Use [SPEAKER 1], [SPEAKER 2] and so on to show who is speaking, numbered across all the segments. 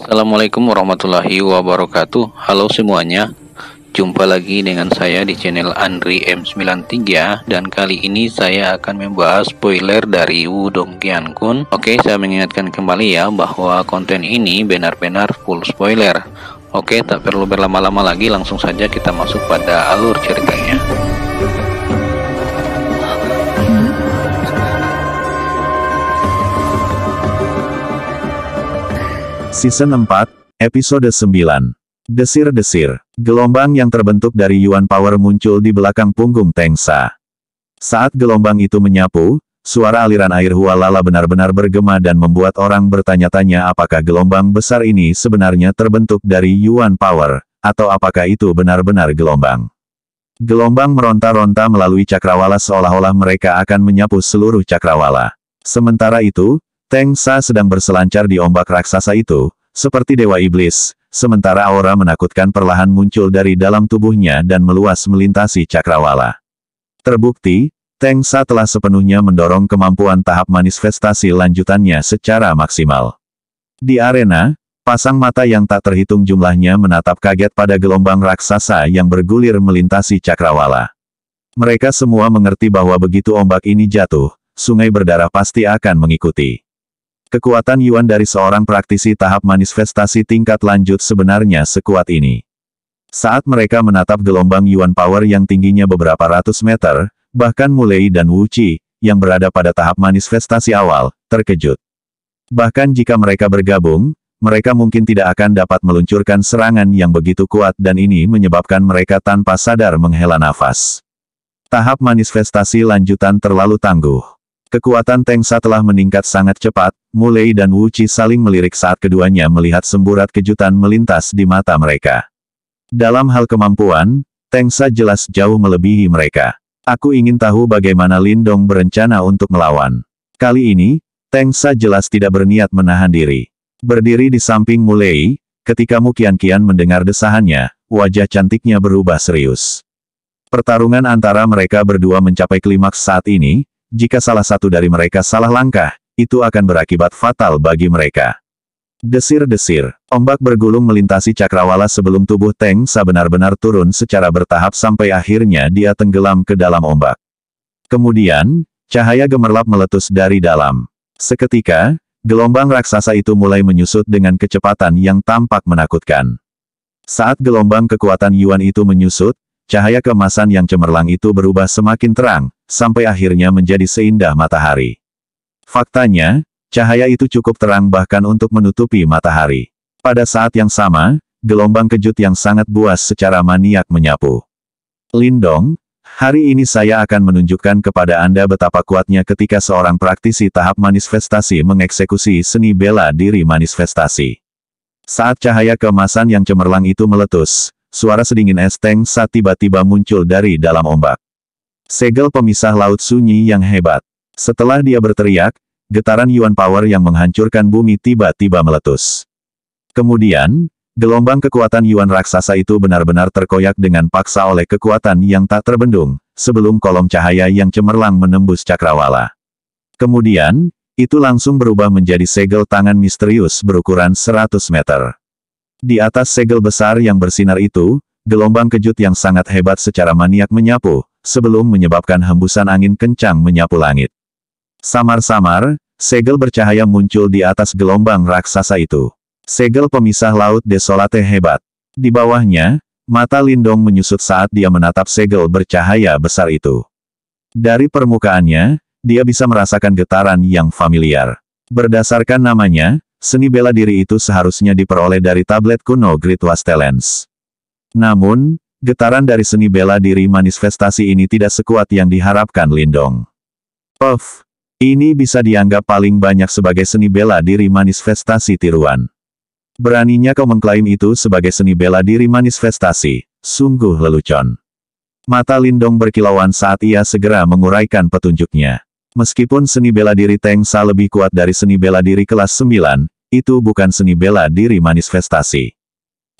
[SPEAKER 1] Assalamualaikum warahmatullahi wabarakatuh. Halo semuanya, jumpa lagi dengan saya di channel Andri M93. Dan kali ini saya akan membahas spoiler dari Wudong Qiankun. Oke, saya mengingatkan kembali ya bahwa konten ini benar-benar full spoiler. Oke, tak perlu berlama-lama lagi, langsung saja kita masuk pada alur ceritanya.
[SPEAKER 2] Season 4, Episode 9. Desir-desir. Gelombang yang terbentuk dari Yuan Power muncul di belakang punggung Teng Sa. Saat gelombang itu menyapu, suara aliran air Hualala benar-benar bergema dan membuat orang bertanya-tanya apakah gelombang besar ini sebenarnya terbentuk dari Yuan Power, atau apakah itu benar-benar gelombang. Gelombang meronta-ronta melalui cakrawala seolah-olah mereka akan menyapu seluruh cakrawala. Sementara itu, Teng Sa sedang berselancar di ombak raksasa itu, seperti dewa iblis, sementara aura menakutkan perlahan muncul dari dalam tubuhnya dan meluas melintasi cakrawala. Terbukti, Teng Sa telah sepenuhnya mendorong kemampuan tahap manifestasi lanjutannya secara maksimal. Di arena, pasang mata yang tak terhitung jumlahnya menatap kaget pada gelombang raksasa yang bergulir melintasi cakrawala. Mereka semua mengerti bahwa begitu ombak ini jatuh, sungai berdarah pasti akan mengikuti. Kekuatan Yuan dari seorang praktisi tahap manifestasi tingkat lanjut sebenarnya sekuat ini. Saat mereka menatap gelombang Yuan Power yang tingginya beberapa ratus meter, bahkan Mulei dan Wu Qi, yang berada pada tahap manifestasi awal, terkejut. Bahkan jika mereka bergabung, mereka mungkin tidak akan dapat meluncurkan serangan yang begitu kuat dan ini menyebabkan mereka tanpa sadar menghela nafas. Tahap manifestasi lanjutan terlalu tangguh. Kekuatan Teng Sa telah meningkat sangat cepat, Mulei dan Wu Qi saling melirik saat keduanya melihat semburat kejutan melintas di mata mereka. Dalam hal kemampuan, Teng Sa jelas jauh melebihi mereka. Aku ingin tahu bagaimana Lindong berencana untuk melawan. Kali ini, Teng Sa jelas tidak berniat menahan diri. Berdiri di samping Mulei, ketika Mu Qianqian mendengar desahannya, wajah cantiknya berubah serius. Pertarungan antara mereka berdua mencapai klimaks saat ini. Jika salah satu dari mereka salah langkah, itu akan berakibat fatal bagi mereka. Desir-desir, ombak bergulung melintasi cakrawala sebelum tubuh Teng Sa benar-benar turun secara bertahap sampai akhirnya dia tenggelam ke dalam ombak. Kemudian, cahaya gemerlap meletus dari dalam. Seketika, gelombang raksasa itu mulai menyusut dengan kecepatan yang tampak menakutkan. Saat gelombang kekuatan Yuan itu menyusut, cahaya keemasan yang cemerlang itu berubah semakin terang, sampai akhirnya menjadi seindah matahari. Faktanya, cahaya itu cukup terang bahkan untuk menutupi matahari. Pada saat yang sama, gelombang kejut yang sangat buas secara maniak menyapu. Lindong, hari ini saya akan menunjukkan kepada Anda betapa kuatnya ketika seorang praktisi tahap manifestasi mengeksekusi seni bela diri manifestasi. Saat cahaya keemasan yang cemerlang itu meletus, suara sedingin es Teng Sa tiba-tiba muncul dari dalam ombak. Segel pemisah laut sunyi yang hebat. Setelah dia berteriak, getaran Yuan Power yang menghancurkan bumi tiba-tiba meletus. Kemudian, gelombang kekuatan Yuan raksasa itu benar-benar terkoyak dengan paksa oleh kekuatan yang tak terbendung, sebelum kolom cahaya yang cemerlang menembus cakrawala. Kemudian, itu langsung berubah menjadi segel tangan misterius berukuran 100 meter. Di atas segel besar yang bersinar itu, gelombang kejut yang sangat hebat secara maniak menyapu, sebelum menyebabkan hembusan angin kencang menyapu langit. Samar-samar, segel bercahaya muncul di atas gelombang raksasa itu. Segel pemisah laut desolate hebat. Di bawahnya, mata Lindong menyusut saat dia menatap segel bercahaya besar itu. Dari permukaannya, dia bisa merasakan getaran yang familiar. Berdasarkan namanya, seni bela diri itu seharusnya diperoleh dari tablet kuno Great Wastelens. Namun, getaran dari seni bela diri manifestasi ini tidak sekuat yang diharapkan Lindong. Puff, ini bisa dianggap paling banyak sebagai seni bela diri manifestasi tiruan. Beraninya kau mengklaim itu sebagai seni bela diri manifestasi, sungguh lelucon. Mata Lindong berkilauan saat ia segera menguraikan petunjuknya. Meskipun seni bela diri Teng Sa lebih kuat dari seni bela diri kelas 9, itu bukan seni bela diri manifestasi.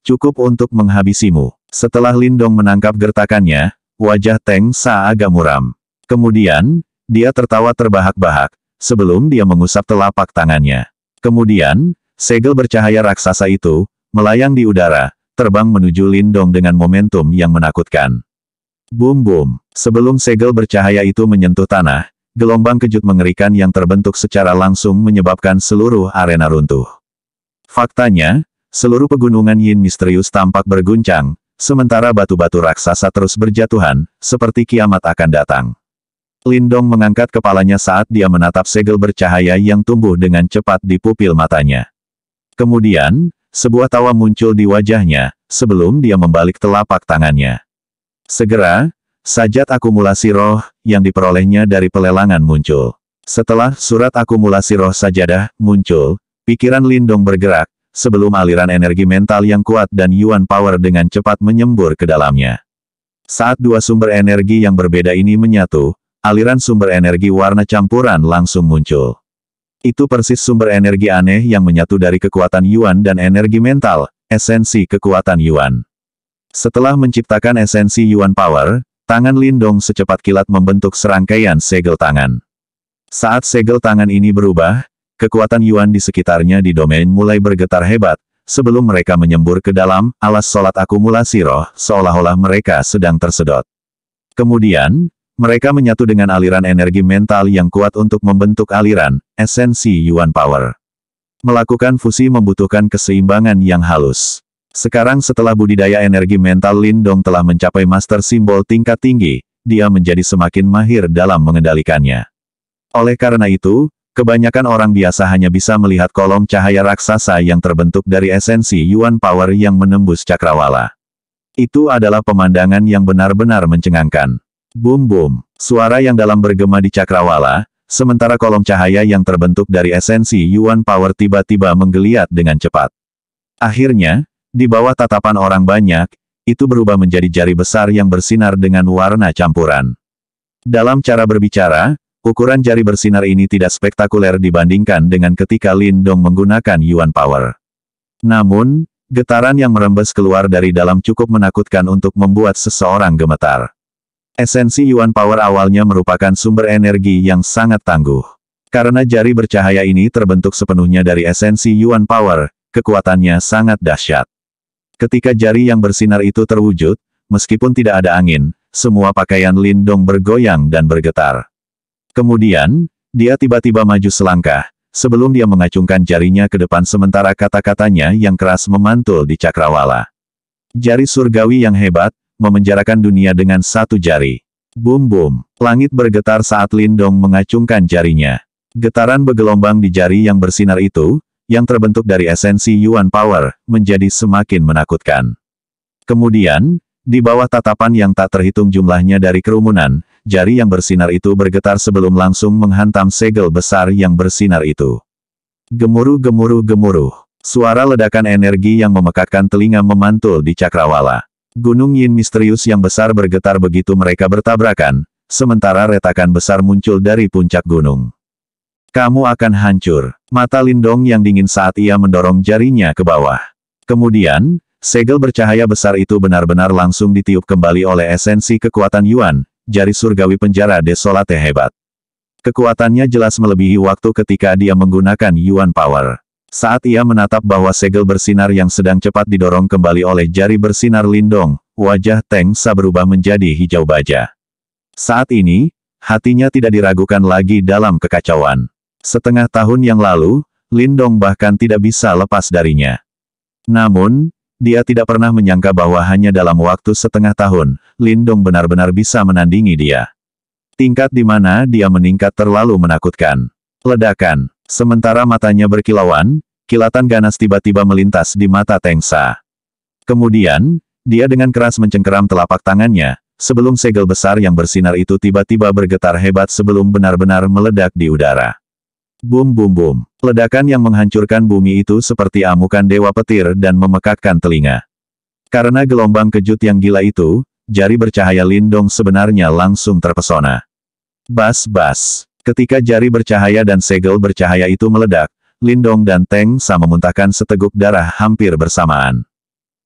[SPEAKER 2] Cukup untuk menghabisimu. Setelah Lindong menangkap gertakannya, wajah Teng Sa agak muram. Kemudian, dia tertawa terbahak-bahak, sebelum dia mengusap telapak tangannya. Kemudian, segel bercahaya raksasa itu melayang di udara, terbang menuju Lindong dengan momentum yang menakutkan. Boom boom. Sebelum segel bercahaya itu menyentuh tanah, gelombang kejut mengerikan yang terbentuk secara langsung menyebabkan seluruh arena runtuh. Faktanya, seluruh pegunungan Yin misterius tampak berguncang, sementara batu-batu raksasa terus berjatuhan, seperti kiamat akan datang. Lindong mengangkat kepalanya saat dia menatap segel bercahaya yang tumbuh dengan cepat di pupil matanya. Kemudian, sebuah tawa muncul di wajahnya, sebelum dia membalik telapak tangannya. Segera, sajat akumulasi roh, yang diperolehnya dari pelelangan muncul. Setelah surat akumulasi roh sajadah muncul, pikiran Lindong bergerak, sebelum aliran energi mental yang kuat dan Yuan Power dengan cepat menyembur ke dalamnya. Saat dua sumber energi yang berbeda ini menyatu, aliran sumber energi warna campuran langsung muncul. Itu persis sumber energi aneh yang menyatu dari kekuatan Yuan dan energi mental, esensi kekuatan Yuan. Setelah menciptakan esensi Yuan Power, tangan Lindong secepat kilat membentuk serangkaian segel tangan. Saat segel tangan ini berubah, kekuatan Yuan di sekitarnya di domain mulai bergetar hebat, sebelum mereka menyembur ke dalam alas solat akumulasi roh, seolah-olah mereka sedang tersedot. Kemudian, mereka menyatu dengan aliran energi mental yang kuat untuk membentuk aliran, esensi Yuan Power. Melakukan fusi membutuhkan keseimbangan yang halus. Sekarang setelah budidaya energi mental Lindong telah mencapai master simbol tingkat tinggi, dia menjadi semakin mahir dalam mengendalikannya. Oleh karena itu, kebanyakan orang biasa hanya bisa melihat kolom cahaya raksasa yang terbentuk dari esensi Yuan Power yang menembus cakrawala. Itu adalah pemandangan yang benar-benar mencengangkan. Boom boom, suara yang dalam bergema di cakrawala, sementara kolom cahaya yang terbentuk dari esensi Yuan Power tiba-tiba menggeliat dengan cepat. Akhirnya, di bawah tatapan orang banyak, itu berubah menjadi jari besar yang bersinar dengan warna campuran. Dalam cara berbicara, ukuran jari bersinar ini tidak spektakuler dibandingkan dengan ketika Lindong menggunakan Yuan Power. Namun, getaran yang merembes keluar dari dalam cukup menakutkan untuk membuat seseorang gemetar. Esensi Yuan Power awalnya merupakan sumber energi yang sangat tangguh. Karena jari bercahaya ini terbentuk sepenuhnya dari esensi Yuan Power, kekuatannya sangat dahsyat. Ketika jari yang bersinar itu terwujud, meskipun tidak ada angin, semua pakaian Lindong bergoyang dan bergetar. Kemudian, dia tiba-tiba maju selangkah, sebelum dia mengacungkan jarinya ke depan sementara kata-katanya yang keras memantul di cakrawala. Jari surgawi yang hebat, memenjarakan dunia dengan satu jari. Boom boom, langit bergetar saat Lindong mengacungkan jarinya. Getaran bergelombang di jari yang bersinar itu, yang terbentuk dari esensi Yuan Power, menjadi semakin menakutkan. Kemudian, di bawah tatapan yang tak terhitung jumlahnya dari kerumunan, jari yang bersinar itu bergetar sebelum langsung menghantam segel besar yang bersinar itu. Gemuruh gemuruh gemuruh, suara ledakan energi yang memekakkan telinga memantul di cakrawala. Gunung Yin misterius yang besar bergetar begitu mereka bertabrakan, sementara retakan besar muncul dari puncak gunung. Kamu akan hancur. Mata Lindong yang dingin saat ia mendorong jarinya ke bawah. Kemudian, segel bercahaya besar itu benar-benar langsung ditiup kembali oleh esensi kekuatan Yuan, jari surgawi penjara desolate hebat. Kekuatannya jelas melebihi waktu ketika dia menggunakan Yuan Power. Saat ia menatap bahwa segel bersinar yang sedang cepat didorong kembali oleh jari bersinar Lindong, wajah Teng Sa berubah menjadi hijau baja. Saat ini, hatinya tidak diragukan lagi dalam kekacauan. Setengah tahun yang lalu, Lindong bahkan tidak bisa lepas darinya. Namun, dia tidak pernah menyangka bahwa hanya dalam waktu setengah tahun, Lindong benar-benar bisa menandingi dia. Tingkat di mana dia meningkat terlalu menakutkan. Ledakan. Sementara matanya berkilauan, kilatan ganas tiba-tiba melintas di mata Teng Sa. Kemudian, dia dengan keras mencengkeram telapak tangannya, sebelum segel besar yang bersinar itu tiba-tiba bergetar hebat sebelum benar-benar meledak di udara. Boom boom boom. Ledakan yang menghancurkan bumi itu seperti amukan dewa petir dan memekakkan telinga. Karena gelombang kejut yang gila itu, jari bercahaya Lindong sebenarnya langsung terpesona. Bas-bas. Ketika jari bercahaya dan segel bercahaya itu meledak, Lindong dan Teng Sa memuntahkan seteguk darah hampir bersamaan.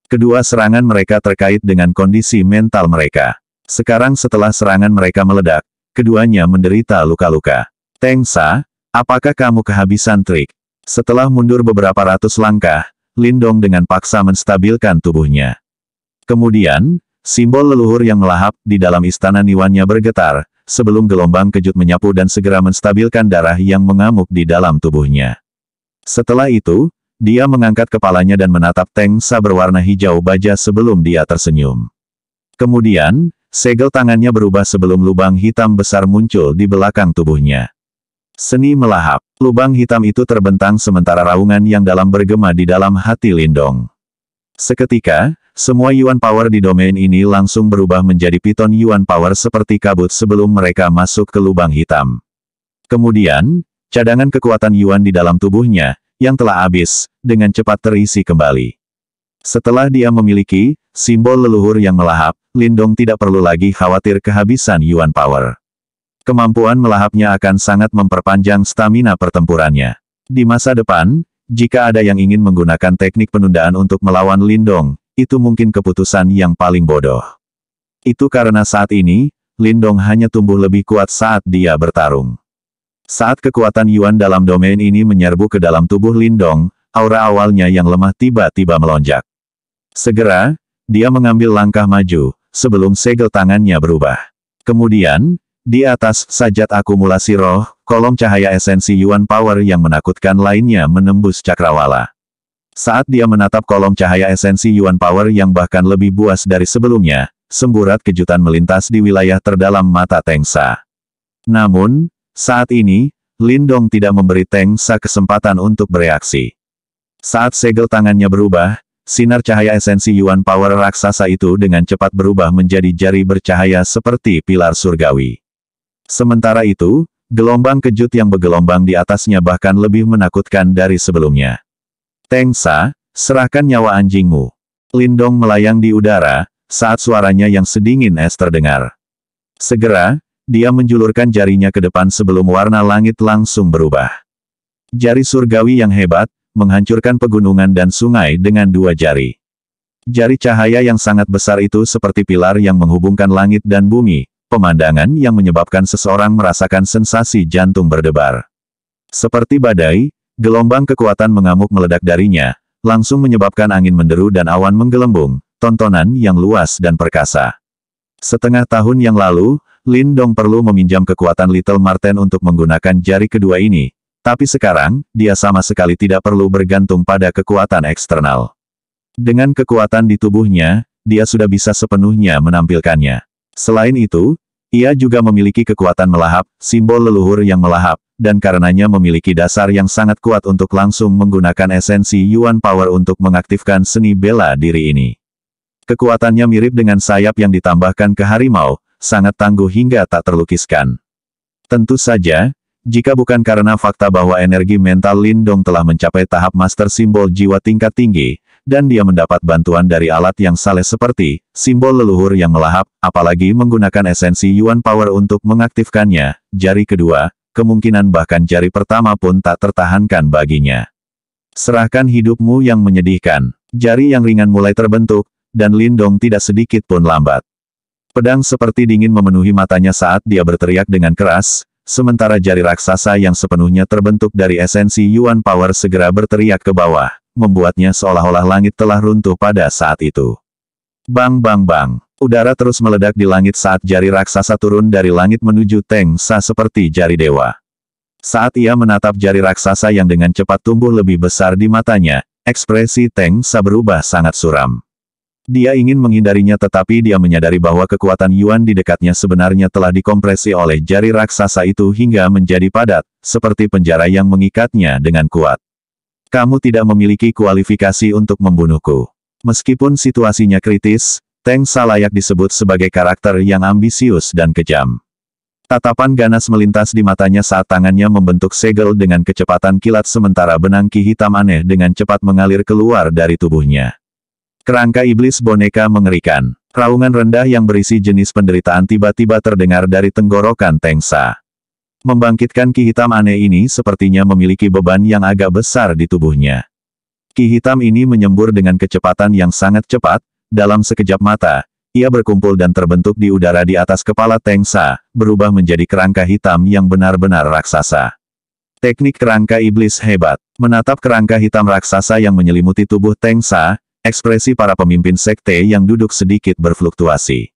[SPEAKER 2] Kedua serangan mereka terkait dengan kondisi mental mereka. Sekarang setelah serangan mereka meledak, keduanya menderita luka-luka. Teng Sa, apakah kamu kehabisan trik? Setelah mundur beberapa ratus langkah, Lindong dengan paksa menstabilkan tubuhnya. Kemudian, simbol leluhur yang melahap di dalam istana Niwannya bergetar, sebelum gelombang kejut menyapu dan segera menstabilkan darah yang mengamuk di dalam tubuhnya. Setelah itu, dia mengangkat kepalanya dan menatap Tengsa berwarna hijau baja sebelum dia tersenyum. Kemudian, segel tangannya berubah sebelum lubang hitam besar muncul di belakang tubuhnya. Seni melahap. Lubang hitam itu terbentang sementara raungan yang dalam bergema di dalam hati Lindong. Seketika, semua Yuan Power di domain ini langsung berubah menjadi piton Yuan Power seperti kabut sebelum mereka masuk ke lubang hitam. Kemudian, cadangan kekuatan Yuan di dalam tubuhnya, yang telah habis, dengan cepat terisi kembali. Setelah dia memiliki simbol leluhur yang melahap, Lindong tidak perlu lagi khawatir kehabisan Yuan Power. Kemampuan melahapnya akan sangat memperpanjang stamina pertempurannya. Di masa depan, jika ada yang ingin menggunakan teknik penundaan untuk melawan Lindong, itu mungkin keputusan yang paling bodoh. Itu karena saat ini, Lindong hanya tumbuh lebih kuat saat dia bertarung. Saat kekuatan Yuan dalam domain ini menyerbu ke dalam tubuh Lindong, aura awalnya yang lemah tiba-tiba melonjak. Segera, dia mengambil langkah maju, sebelum segel tangannya berubah. Kemudian, di atas sajat akumulasi roh, kolom cahaya esensi Yuan Power yang menakutkan lainnya menembus cakrawala. Saat dia menatap kolom cahaya esensi Yuan Power yang bahkan lebih buas dari sebelumnya, semburat kejutan melintas di wilayah terdalam mata Tengsa. Namun, saat ini, Lindong tidak memberi Tengsa kesempatan untuk bereaksi. Saat segel tangannya berubah, sinar cahaya esensi Yuan Power raksasa itu dengan cepat berubah menjadi jari bercahaya seperti pilar surgawi. Sementara itu, gelombang kejut yang bergelombang di atasnya bahkan lebih menakutkan dari sebelumnya. Tengsa, serahkan nyawa anjingmu. Lindong melayang di udara, saat suaranya yang sedingin es terdengar. Segera, dia menjulurkan jarinya ke depan sebelum warna langit langsung berubah. Jari surgawi yang hebat, menghancurkan pegunungan dan sungai dengan dua jari. Jari cahaya yang sangat besar itu seperti pilar yang menghubungkan langit dan bumi, pemandangan yang menyebabkan seseorang merasakan sensasi jantung berdebar. Seperti badai, gelombang kekuatan mengamuk meledak darinya, langsung menyebabkan angin menderu dan awan menggelembung, tontonan yang luas dan perkasa. Setengah tahun yang lalu, Lindong perlu meminjam kekuatan Little Marten untuk menggunakan jari kedua ini, tapi sekarang, dia sama sekali tidak perlu bergantung pada kekuatan eksternal. Dengan kekuatan di tubuhnya, dia sudah bisa sepenuhnya menampilkannya. Selain itu, ia juga memiliki kekuatan melahap, simbol leluhur yang melahap, dan karenanya memiliki dasar yang sangat kuat untuk langsung menggunakan esensi Yuan Power untuk mengaktifkan seni bela diri ini. Kekuatannya mirip dengan sayap yang ditambahkan ke harimau, sangat tangguh hingga tak terlukiskan. Tentu saja, jika bukan karena fakta bahwa energi mental Lindong telah mencapai tahap master simbol jiwa tingkat tinggi, dan dia mendapat bantuan dari alat yang saleh seperti simbol leluhur yang melahap, apalagi menggunakan esensi Yuan Power untuk mengaktifkannya, jari kedua, kemungkinan bahkan jari pertama pun tak tertahankan baginya. Serahkan hidupmu yang menyedihkan. Jari yang ringan mulai terbentuk, dan Lindong tidak sedikit pun lambat. Pedang seperti dingin memenuhi matanya saat dia berteriak dengan keras, sementara jari raksasa yang sepenuhnya terbentuk dari esensi Yuan Power segera berteriak ke bawah, membuatnya seolah-olah langit telah runtuh pada saat itu. Bang bang bang, udara terus meledak di langit saat jari raksasa turun dari langit menuju Tengsa seperti jari dewa. Saat ia menatap jari raksasa yang dengan cepat tumbuh lebih besar di matanya, ekspresi Tengsa berubah sangat suram. Dia ingin menghindarinya tetapi dia menyadari bahwa kekuatan Yuan di dekatnya sebenarnya telah dikompresi oleh jari raksasa itu hingga menjadi padat, seperti penjara yang mengikatnya dengan kuat. Kamu tidak memiliki kualifikasi untuk membunuhku. Meskipun situasinya kritis, Tengsa layak disebut sebagai karakter yang ambisius dan kejam. Tatapan ganas melintas di matanya saat tangannya membentuk segel dengan kecepatan kilat sementara benang ki hitam aneh dengan cepat mengalir keluar dari tubuhnya. Kerangka iblis boneka mengerikan. Raungan rendah yang berisi jenis penderitaan tiba-tiba terdengar dari tenggorokan Tengsa. Membangkitkan ki hitam aneh ini sepertinya memiliki beban yang agak besar di tubuhnya. Ki hitam ini menyembur dengan kecepatan yang sangat cepat, dalam sekejap mata, ia berkumpul dan terbentuk di udara di atas kepala Tengsa, berubah menjadi kerangka hitam yang benar-benar raksasa. Teknik kerangka iblis hebat. Menatap kerangka hitam raksasa yang menyelimuti tubuh Teng Sa, ekspresi para pemimpin sekte yang duduk sedikit berfluktuasi.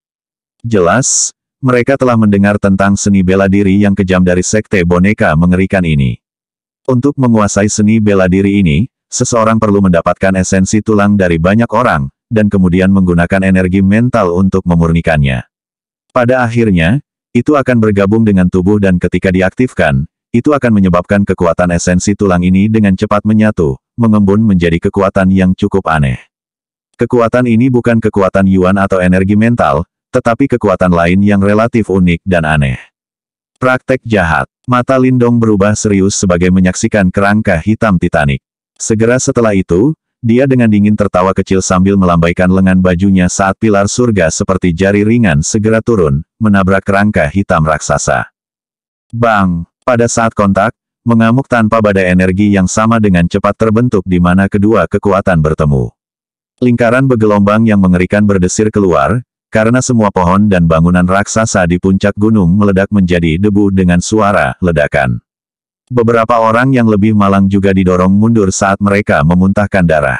[SPEAKER 2] Jelas, mereka telah mendengar tentang seni bela diri yang kejam dari sekte boneka mengerikan ini. Untuk menguasai seni bela diri ini, seseorang perlu mendapatkan esensi tulang dari banyak orang, dan kemudian menggunakan energi mental untuk memurnikannya. Pada akhirnya, itu akan bergabung dengan tubuh dan ketika diaktifkan, itu akan menyebabkan kekuatan esensi tulang ini dengan cepat menyatu, mengembun menjadi kekuatan yang cukup aneh. Kekuatan ini bukan kekuatan Yuan atau energi mental, tetapi kekuatan lain yang relatif unik dan aneh. Praktek jahat. Mata Lindong berubah serius sebagai menyaksikan kerangka hitam Titanic. Segera setelah itu, dia dengan dingin tertawa kecil sambil melambaikan lengan bajunya saat pilar surga seperti jari ringan segera turun, menabrak kerangka hitam raksasa. Bang! Pada saat kontak, mengamuk tanpa badai energi yang sama dengan cepat terbentuk di mana kedua kekuatan bertemu. Lingkaran bergelombang yang mengerikan berdesir keluar, karena semua pohon dan bangunan raksasa di puncak gunung meledak menjadi debu dengan suara ledakan. Beberapa orang yang lebih malang juga didorong mundur saat mereka memuntahkan darah.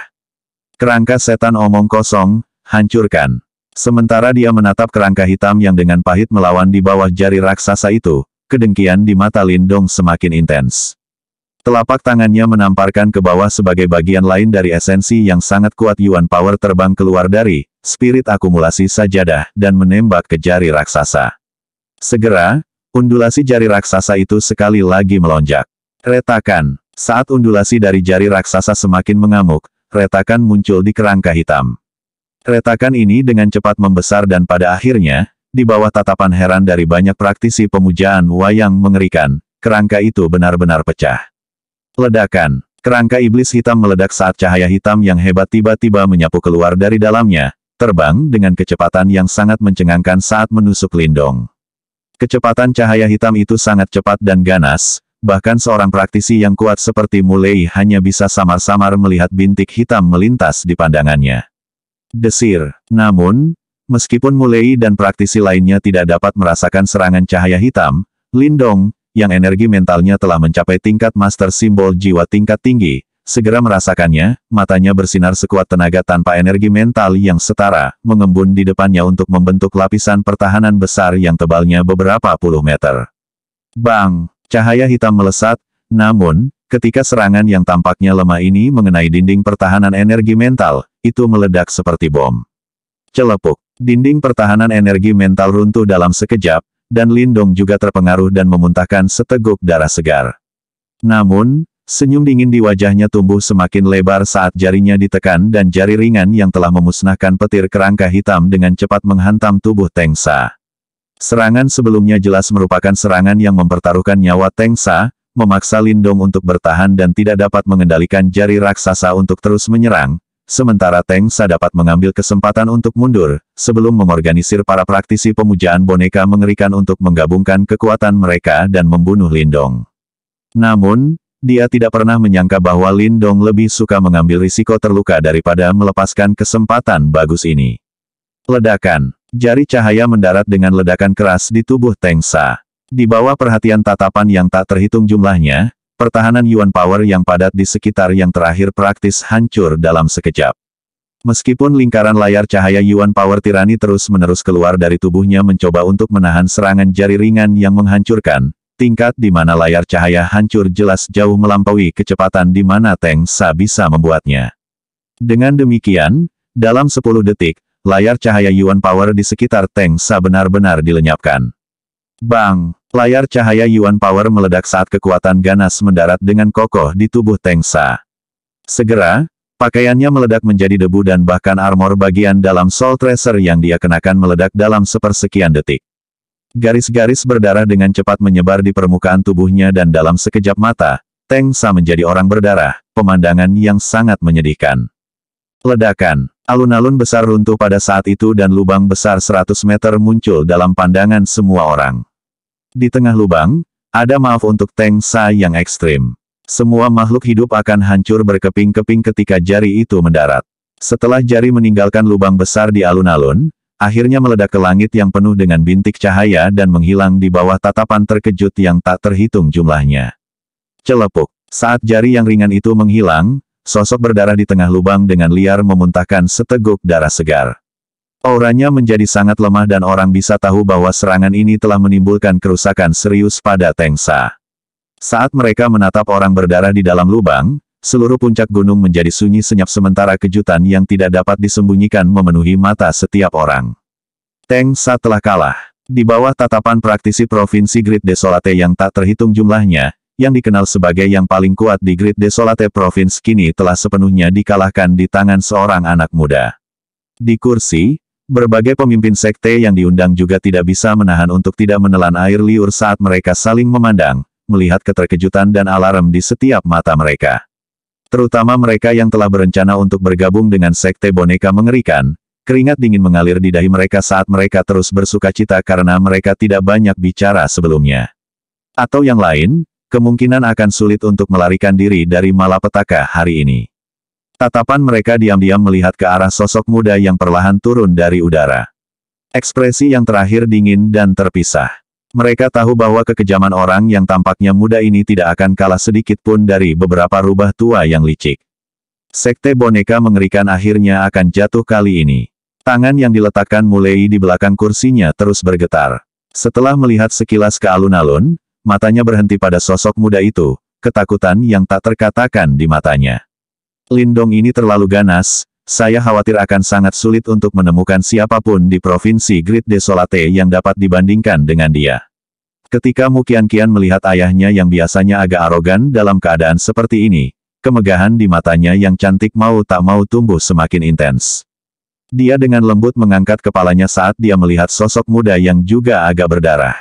[SPEAKER 2] Kerangka setan omong kosong, hancurkan. Sementara dia menatap kerangka hitam yang dengan pahit melawan di bawah jari raksasa itu, kedengkian di mata Lindong semakin intens. Telapak tangannya menamparkan ke bawah sebagai bagian lain dari esensi yang sangat kuat Yuan Power terbang keluar dari spirit akumulasi sajadah dan menembak ke jari raksasa. Segera, undulasi jari raksasa itu sekali lagi melonjak. Retakan. Saat undulasi dari jari raksasa semakin mengamuk, retakan muncul di kerangka hitam. Retakan ini dengan cepat membesar dan pada akhirnya, di bawah tatapan heran dari banyak praktisi pemujaan wayang mengerikan, kerangka itu benar-benar pecah. Ledakan. Kerangka iblis hitam meledak saat cahaya hitam yang hebat tiba-tiba menyapu keluar dari dalamnya, terbang dengan kecepatan yang sangat mencengangkan saat menusuk Lindong. Kecepatan cahaya hitam itu sangat cepat dan ganas, bahkan seorang praktisi yang kuat seperti Mulei hanya bisa samar-samar melihat bintik hitam melintas di pandangannya. Desir. Namun, meskipun Mulei dan praktisi lainnya tidak dapat merasakan serangan cahaya hitam, Lindong, yang energi mentalnya telah mencapai tingkat master simbol jiwa tingkat tinggi, segera merasakannya, matanya bersinar sekuat tenaga tanpa energi mental yang setara, mengembun di depannya untuk membentuk lapisan pertahanan besar yang tebalnya beberapa puluh meter. Bang! Cahaya hitam melesat, namun, ketika serangan yang tampaknya lemah ini mengenai dinding pertahanan energi mental, itu meledak seperti bom. Celepuk. Dinding pertahanan energi mental runtuh dalam sekejap, dan Lindong juga terpengaruh dan memuntahkan seteguk darah segar. Namun, senyum dingin di wajahnya tumbuh semakin lebar saat jarinya ditekan dan jari ringan yang telah memusnahkan petir kerangka hitam dengan cepat menghantam tubuh Teng Sa. Serangan sebelumnya jelas merupakan serangan yang mempertaruhkan nyawa Teng Sa, memaksa Lindong untuk bertahan dan tidak dapat mengendalikan jari raksasa untuk terus menyerang, sementara Teng Sa dapat mengambil kesempatan untuk mundur, sebelum mengorganisir para praktisi pemujaan boneka mengerikan untuk menggabungkan kekuatan mereka dan membunuh Lindong. Namun, dia tidak pernah menyangka bahwa Lindong lebih suka mengambil risiko terluka daripada melepaskan kesempatan bagus ini. Ledakan. Jari cahaya mendarat dengan ledakan keras di tubuh Teng Sa. Di bawah perhatian tatapan yang tak terhitung jumlahnya, pertahanan Yuan Power yang padat di sekitar yang terakhir praktis hancur dalam sekejap. Meskipun lingkaran layar cahaya Yuan Power tirani terus-menerus keluar dari tubuhnya mencoba untuk menahan serangan jari ringan yang menghancurkan, tingkat di mana layar cahaya hancur jelas jauh melampaui kecepatan di mana Teng Sa bisa membuatnya. Dengan demikian, dalam 10 detik, layar cahaya Yuan Power di sekitar Teng Sa benar-benar dilenyapkan. Bang! Layar cahaya Yuan Power meledak saat kekuatan ganas mendarat dengan kokoh di tubuh Teng Sa. Segera, pakaiannya meledak menjadi debu dan bahkan armor bagian dalam Soul Tracer yang dia kenakan meledak dalam sepersekian detik. Garis-garis berdarah dengan cepat menyebar di permukaan tubuhnya dan dalam sekejap mata, Teng Sa menjadi orang berdarah, pemandangan yang sangat menyedihkan. Ledakan. Alun-alun besar runtuh pada saat itu dan lubang besar 100 meter muncul dalam pandangan semua orang. Di tengah lubang, ada maaf untuk Teng Sa yang ekstrim. Semua makhluk hidup akan hancur berkeping-keping ketika jari itu mendarat. Setelah jari meninggalkan lubang besar di alun-alun, akhirnya meledak ke langit yang penuh dengan bintik cahaya dan menghilang di bawah tatapan terkejut yang tak terhitung jumlahnya. Celepuk. Saat jari yang ringan itu menghilang, sosok berdarah di tengah lubang dengan liar memuntahkan seteguk darah segar. Auranya menjadi sangat lemah dan orang bisa tahu bahwa serangan ini telah menimbulkan kerusakan serius pada Tengsa. Saat mereka menatap orang berdarah di dalam lubang, seluruh puncak gunung menjadi sunyi senyap sementara kejutan yang tidak dapat disembunyikan memenuhi mata setiap orang. Tengsa telah kalah. Di bawah tatapan praktisi Provinsi Great Desolate yang tak terhitung jumlahnya, yang dikenal sebagai yang paling kuat di Great Desolate Province kini telah sepenuhnya dikalahkan di tangan seorang anak muda. Di kursi, berbagai pemimpin sekte yang diundang juga tidak bisa menahan untuk tidak menelan air liur saat mereka saling memandang, melihat keterkejutan dan alarm di setiap mata mereka. Terutama mereka yang telah berencana untuk bergabung dengan sekte boneka mengerikan, keringat dingin mengalir di dahi mereka saat mereka terus bersukacita karena mereka tidak banyak bicara sebelumnya. Atau yang lain, kemungkinan akan sulit untuk melarikan diri dari malapetaka hari ini. Tatapan mereka diam-diam melihat ke arah sosok muda yang perlahan turun dari udara. Ekspresi yang terakhir dingin dan terpisah. Mereka tahu bahwa kekejaman orang yang tampaknya muda ini tidak akan kalah sedikit pun dari beberapa rubah tua yang licik. Sekte boneka mengerikan akhirnya akan jatuh kali ini. Tangan yang diletakkan Mulei di belakang kursinya terus bergetar. Setelah melihat sekilas ke alun-alun, matanya berhenti pada sosok muda itu, ketakutan yang tak terkatakan di matanya. Lindong ini terlalu ganas, saya khawatir akan sangat sulit untuk menemukan siapapun di Provinsi Great Desolate yang dapat dibandingkan dengan dia. Ketika Mu Qianqian melihat ayahnya yang biasanya agak arogan dalam keadaan seperti ini, kemegahan di matanya yang cantik mau tak mau tumbuh semakin intens. Dia dengan lembut mengangkat kepalanya saat dia melihat sosok muda yang juga agak berdarah.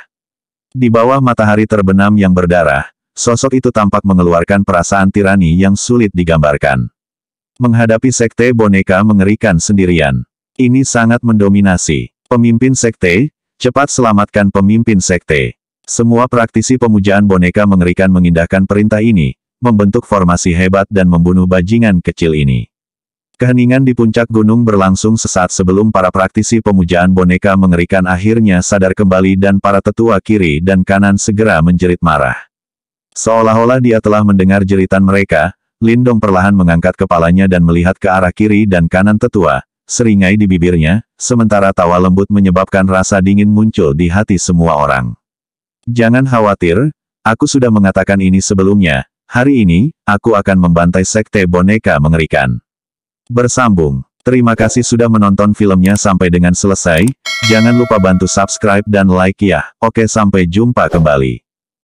[SPEAKER 2] Di bawah matahari terbenam yang berdarah, sosok itu tampak mengeluarkan perasaan tirani yang sulit digambarkan. Menghadapi sekte boneka mengerikan sendirian. Ini sangat mendominasi. Pemimpin sekte, cepat selamatkan pemimpin sekte. Semua praktisi pemujaan boneka mengerikan mengindahkan perintah ini, membentuk formasi hebat dan membunuh bajingan kecil ini. Keheningan di puncak gunung berlangsung sesaat sebelum para praktisi pemujaan boneka mengerikan akhirnya sadar kembali dan para tetua kiri dan kanan segera menjerit marah. Seolah-olah dia telah mendengar jeritan mereka, Lindong perlahan mengangkat kepalanya dan melihat ke arah kiri dan kanan tetua, seringai di bibirnya, sementara tawa lembut menyebabkan rasa dingin muncul di hati semua orang. Jangan khawatir, aku sudah mengatakan ini sebelumnya, hari ini, aku akan membantai sekte boneka mengerikan. Bersambung. Terima kasih sudah menonton filmnya sampai dengan selesai. Jangan lupa bantu subscribe dan like ya. Oke, sampai jumpa kembali.